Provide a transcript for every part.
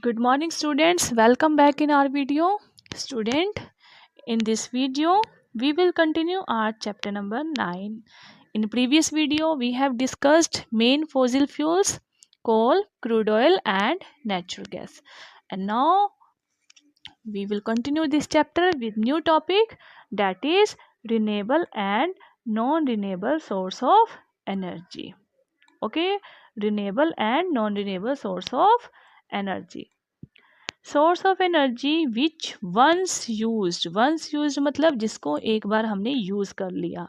Good morning students, welcome back in our video. Student, in this video we will continue our chapter number 9. In previous video we have discussed main fossil fuels, coal, crude oil and natural gas. And now we will continue this chapter with new topic, that is renewable and non-renewable source of energy. Okay, renewable and non-renewable source of energy. Source of energy which once used मतलब जिसको एक बार हमने use कर लिया,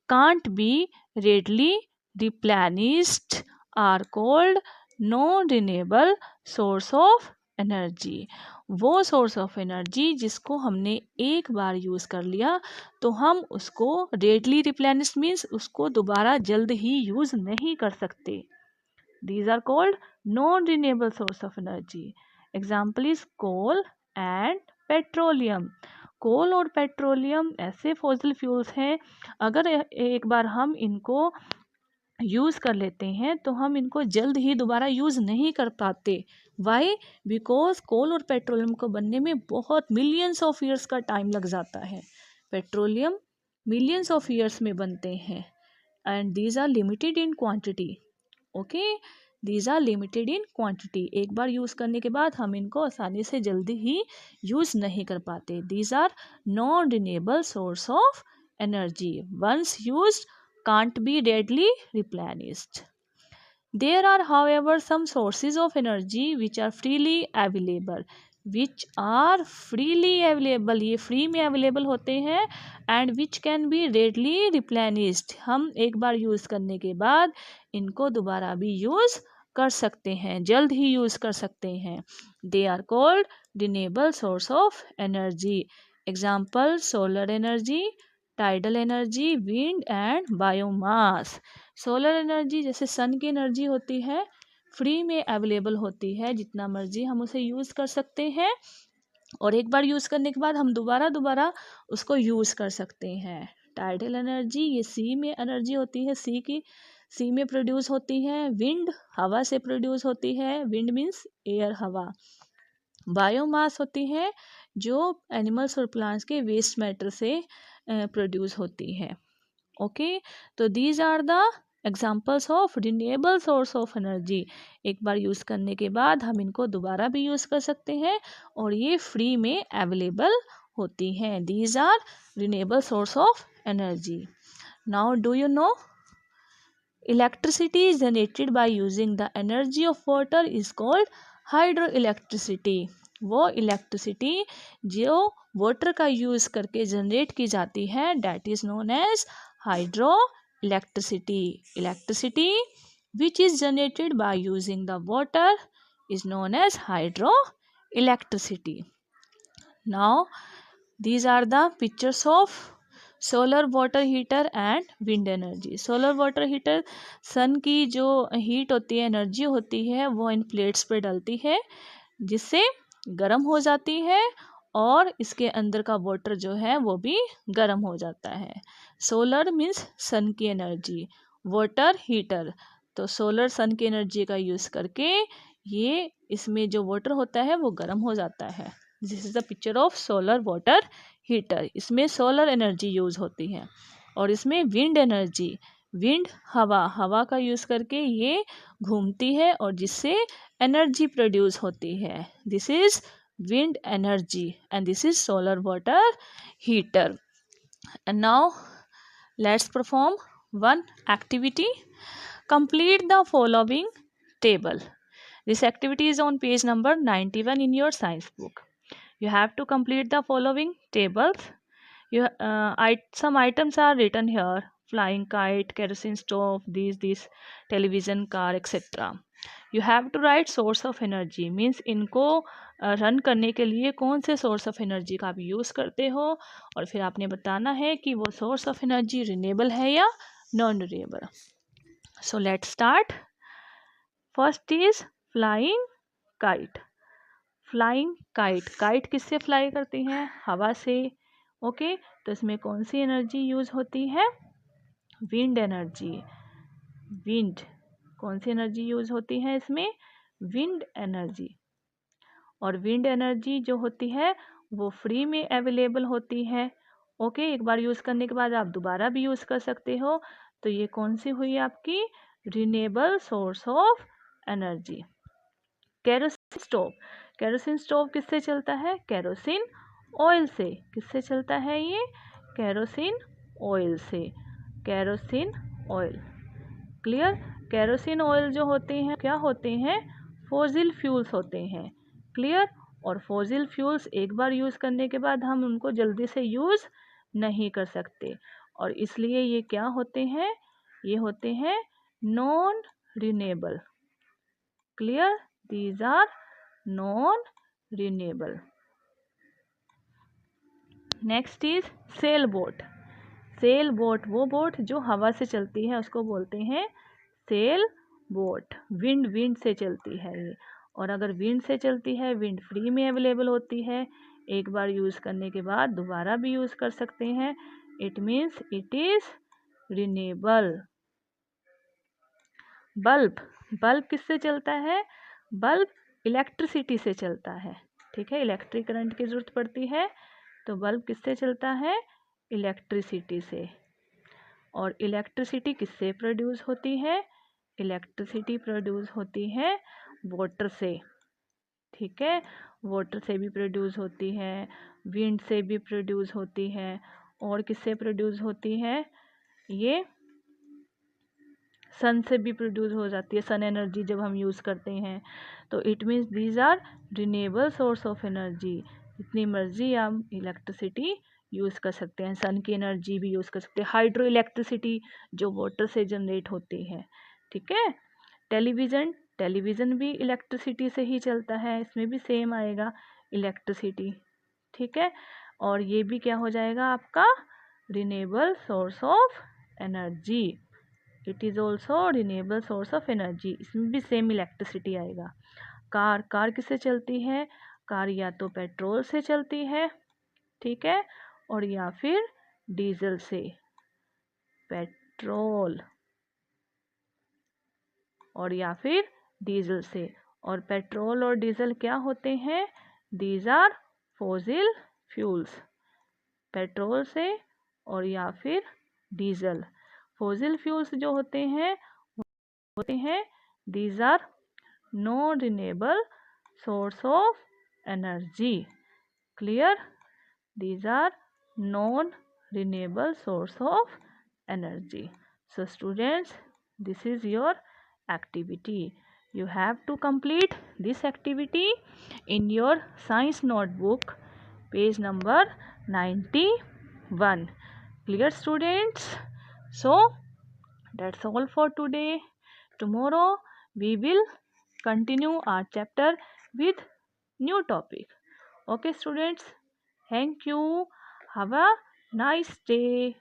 can't be readily replenished are called non renewable source of energy. वो source of energy जिसको हमने एक बार यूज कर लिया तो हम उसको रेडली रिप्लेनिश मीन्स उसको दोबारा जल्द ही यूज नहीं कर सकते। These are called non-renewable source of energy. Example is coal and petroleum. कोल और पेट्रोलियम ऐसे फॉसिल फ्यूल्स हैं, अगर एक बार हम इनको यूज़ कर लेते हैं तो हम इनको जल्द ही दोबारा यूज़ नहीं कर पाते। वाई? बिकॉज कोल और पेट्रोलियम को बनने में बहुत मिलियंस ऑफ ईयर्स का टाइम लग जाता है। पेट्रोलियम मिलियंस ऑफ ईयर्स में बनते हैं and these are limited in quantity. Okay, these are limited in quantity. एक बार यूज़ करने के बाद हम इनको आसानी से जल्दी ही यूज़ नहीं कर पाते। These are non renewable source of energy, once used can't be readily replenished. There are however some sources of energy which are freely available. ये फ्री में अवेलेबल होते हैं and which can be readily replenished. हम एक बार use करने के बाद इनको दोबारा भी यूज़ कर सकते हैं, जल्द ही यूज़ कर सकते हैं। They are called renewable source of energy. Example solar energy, tidal energy, wind and biomass. Solar energy जैसे सन की एनर्जी होती है, फ्री में अवेलेबल होती है, जितना मर्जी हम उसे यूज़ कर सकते हैं और एक बार यूज़ करने के बाद हम दोबारा उसको यूज़ कर सकते हैं। टाइडल एनर्जी ये सी में एनर्जी होती है, सी में प्रोड्यूस होती है। विंड हवा से प्रोड्यूस होती है, विंड मीन्स एयर, हवा। बायोमास होती है जो एनिमल्स और प्लांट्स के वेस्ट मैटर से प्रोड्यूस होती है। ओके, तो these are the examples of renewable source of energy. एक बार यूज़ करने के बाद हम इनको दोबारा भी यूज़ कर सकते हैं और ये फ्री में अवेलेबल होती हैं। These are renewable source of energy. Now do you know electricity generated by using the energy of water is called hydro electricity. वो इलेक्ट्रिसिटी जो वाटर का यूज़ करके जनरेट की जाती है that is known as hydro electricity. Electricity which is generated by using the water is known as hydro electricity. Now these are the pictures of solar water heater and wind energy. solar water heater सन की जो heat होती है, energy होती है, वो इन plates पे डलती है जिससे गर्म हो जाती है और इसके अंदर का वाटर जो है वो भी गर्म हो जाता है। सोलर मीन्स सन की एनर्जी, वाटर हीटर तो सोलर सन की एनर्जी का यूज़ करके ये इसमें जो वाटर होता है वो गर्म हो जाता है। This is the picture of solar water heater. इसमें सोलर एनर्जी यूज़ होती है और इसमें विंड एनर्जी, विंड हवा का यूज़ करके ये घूमती है और जिससे एनर्जी प्रोड्यूस होती है। This is wind energy and this is solar water heater. And now let's perform one activity. Complete the following table. This activity is on page number 91 in your science book. You have to complete the following tables. Some items are written here: flying kite, kerosene stove, these television, car, etc. You have to write source of energy means इनको run करने के लिए कौन से source of energy का आप use करते हो और फिर आपने बताना है कि वो सोर्स ऑफ एनर्जी रिन्यूएबल है या non renewable. So let's start. First is flying kite. Flying kite, kite किससे फ्लाई करती हैं? हवा से। ओके, तो इसमें कौन सी एनर्जी यूज़ होती है? Wind energy. विंड, कौन सी एनर्जी यूज़ होती है इसमें? Wind energy. और विंड एनर्जी जो होती है वो फ्री में अवेलेबल होती है। ओके, एक बार यूज़ करने के बाद आप दोबारा भी यूज़ कर सकते हो। तो ये कौन सी हुई आपकी renewable source of energy. Kerosene stove, kerosene stove किससे चलता है? केरोसिन ऑयल से। किससे चलता है ये? केरोसिन ऑयल से। Kerosene oil, clear. Kerosene oil जो होते हैं क्या होते हैं? फॉसिल फ्यूल्स होते हैं, क्लियर। और फॉसिल फ्यूल्स एक बार यूज़ करने के बाद हम उनको जल्दी से यूज़ नहीं कर सकते, और इसलिए ये क्या होते हैं? ये होते हैं non renewable, clear. These are non renewable. Next is sail boat. Sail boat वो बोट जो हवा से चलती है उसको बोलते हैं सेल बोट। विंड से चलती है ये, और अगर विंड से चलती है, विंड फ्री में अवेलेबल होती है, एक बार यूज़ करने के बाद दोबारा भी यूज़ कर सकते हैं। It means it is renewable. Bulb, bulb किससे चलता है? बल्ब इलेक्ट्रिसिटी से चलता है, ठीक है। इलेक्ट्रिक करंट की ज़रूरत पड़ती है, तो बल्ब किससे चलता है? इलेक्ट्रिसिटी से। और इलेक्ट्रिसिटी किससे प्रोड्यूस होती है? इलेक्ट्रिसिटी प्रोड्यूस होती है वाटर से, ठीक है। वाटर से भी प्रोड्यूस होती है, विंड से भी प्रोड्यूस होती है, और किससे प्रोड्यूस होती है? ये सन से भी प्रोड्यूस हो जाती है, सन एनर्जी जब हम यूज़ करते हैं। तो it means these are renewable source of energy. जितनी मर्जी आप इलेक्ट्रिसिटी यूज़ कर सकते हैं, सन की एनर्जी भी यूज़ कर सकते हैं, हाइड्रो इलेक्ट्रिसिटी जो वाटर से जनरेट होती है, ठीक है। टेलीविज़न, टेलीविज़न भी इलेक्ट्रिसिटी से ही चलता है, इसमें भी सेम आएगा इलेक्ट्रिसिटी, ठीक है। और ये भी क्या हो जाएगा आपका? Renewable source of energy. It is also renewable source of energy, इसमें भी सेम इलेक्ट्रिसिटी आएगा। कार, कार किससे चलती है? कार या तो पेट्रोल से चलती है, ठीक है, और या फिर डीजल से। पेट्रोल और या फिर डीजल से। और पेट्रोल और डीजल क्या होते हैं? These are fossil fuels. Petrol से और या फिर डीजल। फॉसिल फ्यूल्स जो होते हैं these are non renewable source of energy, clear. These are non renewable source of energy. So students, this is your activity. You have to complete this activity in your science notebook, page number 91. Clear students? So that's all for today. Tomorrow we will continue our chapter with new topic. Okay students, thank you. Have a nice day.